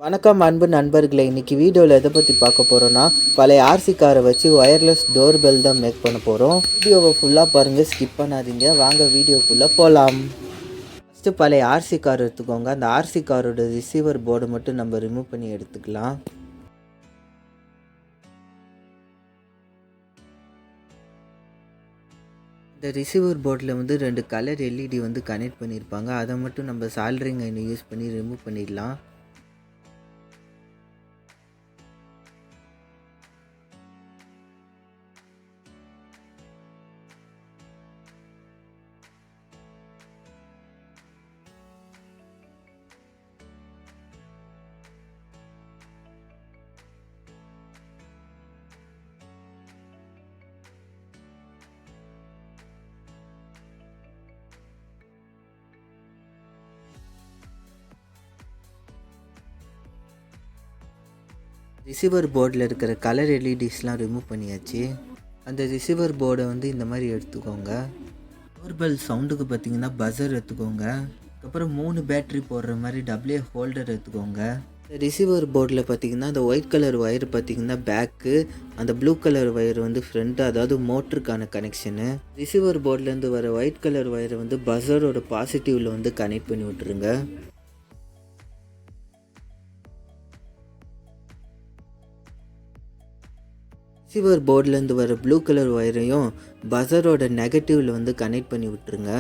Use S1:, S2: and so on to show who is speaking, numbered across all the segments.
S1: வணக்கம் அன்பு நண்பர்களே. இன்றைக்கி வீடியோவில் எதை பற்றி பார்க்க போகிறோன்னா, பழைய ஆர்சி காரை வச்சு ஒயர்லெஸ் டோர்பெல் தான் மேக் பண்ண போகிறோம். வீடியோவை ஃபுல்லாக பாருங்கள், ஸ்கிப் பண்ணாதீங்க. வாங்க வீடியோக்குள்ளே போகலாம். ஃபஸ்ட்டு பழைய ஆர்சி கார் எடுத்துக்கோங்க. அந்த ஆர்சி காரோட ரிசீவர் போர்டை மட்டும் நம்ம ரிமூவ் பண்ணி எடுத்துக்கலாம். இந்த ரிசீவர் போர்டில் வந்து 2 கலர் எல்இடி வந்து கனெக்ட் பண்ணியிருப்பாங்க. அதை மட்டும் நம்ம சால்டரிங் அயனை யூஸ் பண்ணி ரிமூவ் பண்ணிடலாம். ரிசீவர் போர்டில் இருக்கிற கலர் எல்இடிஸ்லாம் ரிமூவ் பண்ணியாச்சு. அந்த ரிசீவர் போர்டை வந்து இந்த மாதிரி எடுத்துக்கோங்க. டோர்பெல் சவுண்டுக்கு பார்த்தீங்கன்னா பஸர் எடுத்துக்கோங்க. அதுக்கப்புறம் 3 பேட்ரி போடுற மாதிரி டபிள்யூ ஹோல்டர் எடுத்துக்கோங்க. இந்த ரிசீவர் போர்டில் பார்த்தீங்கன்னா அந்த ஒயிட் கலர் ஒயர் பார்த்தீங்கன்னா பேக்கு, அந்த ப்ளூ கலர் ஒயர் வந்து ஃப்ரண்ட்டு, அதாவது மோட்டருக்கான கனெக்ஷனு. ரிசீவர் போர்ட்லேருந்து வர ஒயிட் கலர் ஒயரை வந்து பஸரோட பாசிட்டிவில் வந்து கனெக்ட் பண்ணி விட்ருங்க. ரிசீவர் போர்ட்லேருந்து வர ப்ளூ கலர் ஒயரையும் பஸரோட நெகட்டிவில் வந்து கனெக்ட் பண்ணி விட்டுருங்க.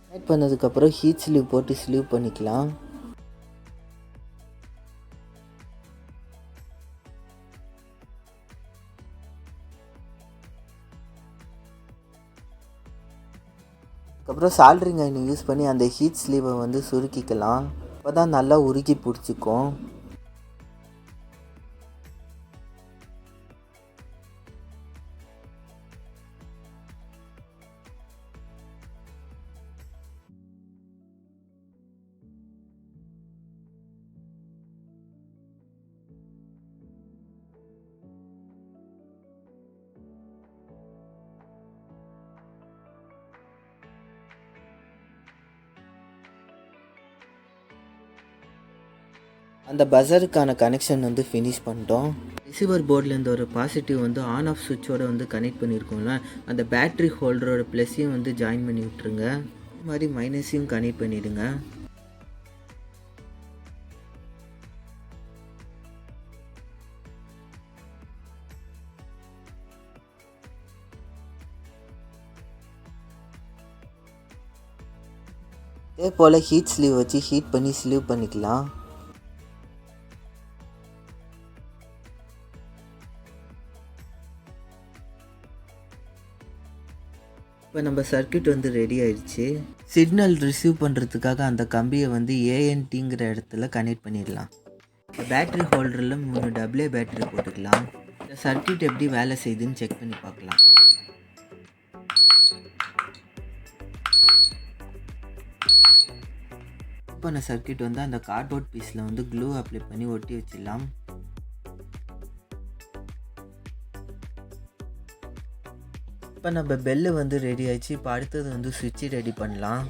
S1: கனெக்ட் பண்ணதுக்கப்புறம் ஹீட் ஸ்லீவ் போட்டு ஸ்லீவ் பண்ணிக்கலாம். அதுக்கப்புறம் சால்டரிங் அயனை யூஸ் பண்ணி அந்த ஹீட் ஸ்லீவை வந்து சுருக்கிக்கலாம். அப்போ தான் நல்லா உருக்கி பிடிச்சிக்கும். அந்த பஸருக்கான கனெக்ஷன் வந்து ஃபினிஷ் பண்ணிட்டோம். ரிசீவர் போர்ட்லேருந்து ஒரு பாசிட்டிவ் வந்து ஆன் ஆஃப் சுவிட்சோடு வந்து கனெக்ட் பண்ணியிருக்கோம்ல, அந்த பேட்ரி ஹோல்டரோட ப்ளஸ்ஸையும் வந்து ஜாயின் பண்ணி விட்ருங்க. இது மாதிரி மைனஸையும் கனெக்ட் பண்ணிவிடுங்க. இதே போல் ஹீட் ஸ்லீவ் வச்சு ஹீட் பண்ணி ஸ்லீவ் பண்ணிக்கலாம். இப்போ நம்ம சர்க்யூட் வந்து ரெடி ஆயிடுச்சு. சிக்னல் ரிசீவ் பண்ணுறதுக்காக அந்த கம்பியை வந்து ஏஎன்டிங்கிற இடத்துல கனெக்ட் பண்ணிடலாம். பேட்ரி ஹோல்டரில் 3 டபிள்யூ பேட்டரி போட்டுக்கலாம். இந்த சர்க்யூட் எப்படி வேலை செய்யுதுன்னு செக் பண்ணி பார்க்கலாம். இப்போ அந்த சர்க்யூட் வந்து அந்த கார்ட்போர்ட் பீஸில் வந்து க்ளூ அப்ளை பண்ணி ஒட்டி வச்சிடலாம். இப்போ நம்ம பெல்லு வந்து ரெடி ஆயிடுச்சு. இப்போ அடுத்தது வந்து சுவிட்சு ரெடி பண்ணலாம்.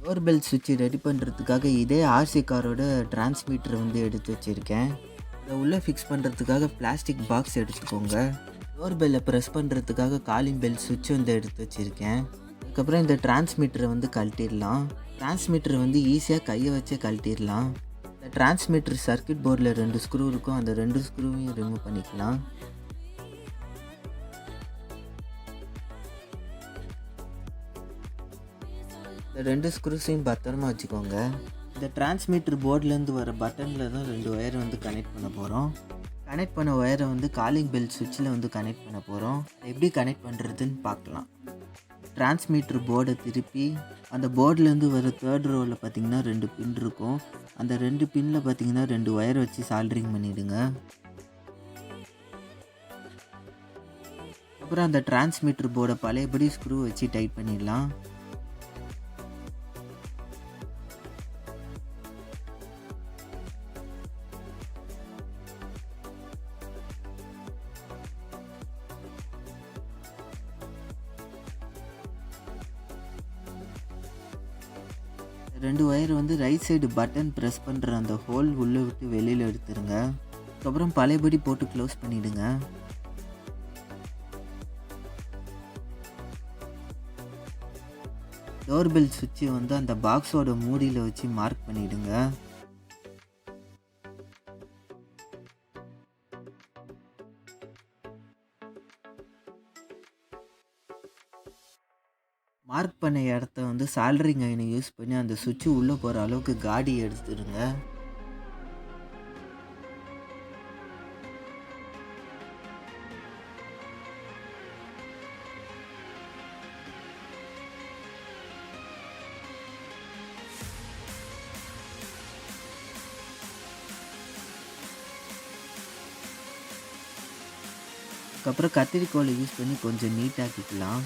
S1: டோர்பெல் சுவிட்சு ரெடி பண்ணுறதுக்காக இதே ஆர்சி காரோட டிரான்ஸ்மீட்டர் வந்து எடுத்து வச்சுருக்கேன். இதை உள்ளே ஃபிக்ஸ் பண்ணுறதுக்காக பிளாஸ்டிக் பாக்ஸ் எடுத்துக்கோங்க. டோர்பெல்லை ப்ரெஸ் பண்ணுறதுக்காக காலிங் பெல் சுவிட்ச் வந்து எடுத்து வச்சுருக்கேன். அதுக்கப்புறம் இந்த டிரான்ஸ்மீட்டரை வந்து கழட்டிடலாம். டிரான்ஸ்மீட்டர் வந்து ஈஸியாக கையை வச்சே கழட்டிடலாம். இந்த டிரான்ஸ்மீட்டர் சர்க்யூட் போர்டில் 2 ஸ்க்ரூ இருக்கும், அந்த 2 ஸ்க்ரூவையும் ரிமூவ் பண்ணிக்கலாம். இந்த 2 ஸ்க்ரூஸையும் பத்திரமா வச்சுக்கோங்க. இந்த டிரான்ஸ்மீட்டர் போர்ட்லேருந்து வர பட்டனில் தான் 2 ஒயரை வந்து கனெக்ட் பண்ண போகிறோம். கனெக்ட் பண்ண ஒயரை வந்து காலிங் பெல் சுவிட்சில் வந்து கனெக்ட் பண்ண போகிறோம். எப்படி கனெக்ட் பண்ணுறதுன்னு பார்க்கலாம். டிரான்ஸ்மீட்டர் போர்டை திருப்பி அந்த போர்ட்லேருந்து வர 3rd ரோவில் பார்த்திங்கன்னா 2 பின் இருக்கும். அந்த 2 பின்னில் பார்த்திங்கன்னா 2 ஒயர் வச்சு சால்டரிங் பண்ணிவிடுங்க. அப்புறம் அந்த டிரான்ஸ்மீட்டர் போர்டை பழையபடி ஸ்க்ரூ வச்சு டைட் பண்ணிடலாம். 2 ஒயர் வந்து ரைட் சைடு பட்டன் ப்ரெஸ் பண்ணுற அந்த ஹோல் உள்ளே விட்டு வெளியில் எடுத்துருங்க. அதுக்கப்புறம் பழையபடி போட்டு க்ளோஸ் பண்ணிவிடுங்க. டோர்பெல் சுவிட்சை வந்து அந்த பாக்ஸோட மூடியில் வச்சு மார்க் பண்ணிவிடுங்க. மார்க் பண்ண இடத்த வந்து சால்டரிங் அயனை யூஸ் பண்ணி அந்த சுவிட்சு உள்ளே போகிற அளவுக்கு காடி எடுத்துடுங்க. அதுக்கப்புறம் கத்திரிக்கோலை யூஸ் பண்ணி கொஞ்சம் நீட்டாக்கிக்கலாம்.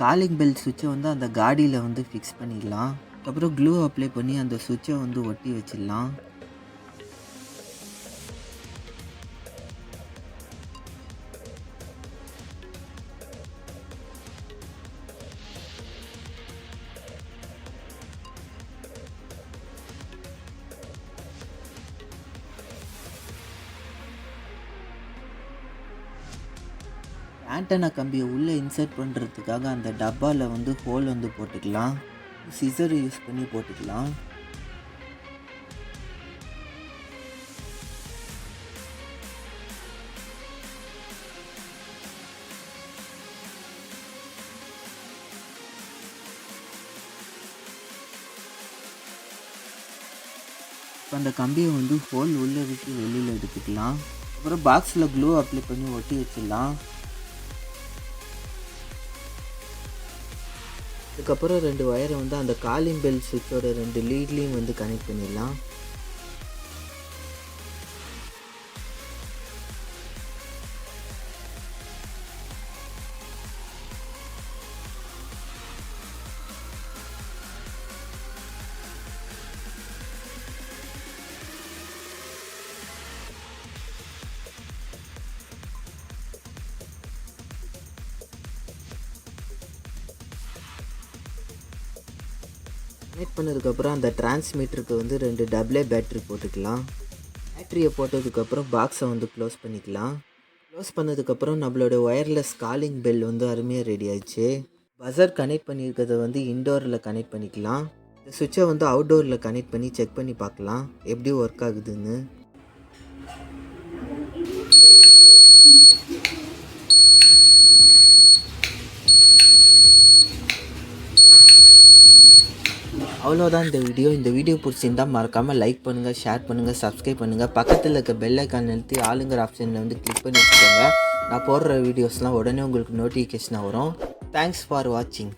S1: காலிங் பெல் சுவிட்சை வந்து அந்த காடியில் வந்து ஃபிக்ஸ் பண்ணிடலாம். அதுக்கப்புறம் க்ளூ அப்ளை பண்ணி அந்த சுவிட்சை வந்து ஒட்டி வச்சிடலாம். ஆண்டனா கம்பியை உள்ளே இன்சர்ட் பண்ணுறதுக்காக அந்த டப்பாவில் வந்து ஹோல் வந்து போட்டுக்கலாம். சிசர் யூஸ் பண்ணி போட்டுக்கலாம். இப்போ அந்த கம்பியை வந்து ஹோல் உள்ளே விட்டு வெளியில் எடுத்துக்கலாம். அப்புறம் பாக்ஸில் க்ளூ அப்ளை பண்ணி ஒட்டி வச்சிடலாம். அதுக்கப்புறம் 2 ஒயரை வந்து அந்த காலிங் பெல் சுவிட்சோட 2 லீட்லேயும் வந்து கனெக்ட் பண்ணிடலாம். கனெக்ட் பண்ணதுக்கப்புறம் அந்த டிரான்ஸ்மீட்டருக்கு வந்து 2 டபுள் பேட்டரி போட்டுக்கலாம். பேட்டரியை போட்டதுக்கப்புறம் பாக்ஸை வந்து க்ளோஸ் பண்ணிக்கலாம். க்ளோஸ் பண்ணதுக்கப்புறம் நம்மளோட ஒயர்லெஸ் காலிங் பெல் வந்து அருமையாக ரெடி ஆயிடுச்சு. பஸர் கனெக்ட் பண்ணியிருக்கிறத வந்து இன்டோரில் கனெக்ட் பண்ணிக்கலாம். இந்த சுவிட்சை வந்து அவுட்டோரில் கனெக்ட் பண்ணி செக் பண்ணி பார்க்கலாம் எப்படி ஒர்க் ஆகுதுன்னு. அவ்வளோதான் இந்த வீடியோ பிடிச்சிருந்தால் மறக்காமல் லைக் பண்ணுங்கள், ஷேர் பண்ணுங்கள், சப்ஸ்கிரைப் பண்ணுங்கள். பக்கத்தில் இருக்க பெல் ஐக்கான் அழுத்தி ஆளுங்கிற ஆப்ஷனில் வந்து கிளிக் பண்ணி வச்சுக்கோங்க. நான் போடுற வீடியோஸ்லாம் உடனே உங்களுக்கு நோட்டிஃபிகேஷனாக வரும். தேங்க்ஸ் ஃபார் வாட்சிங்.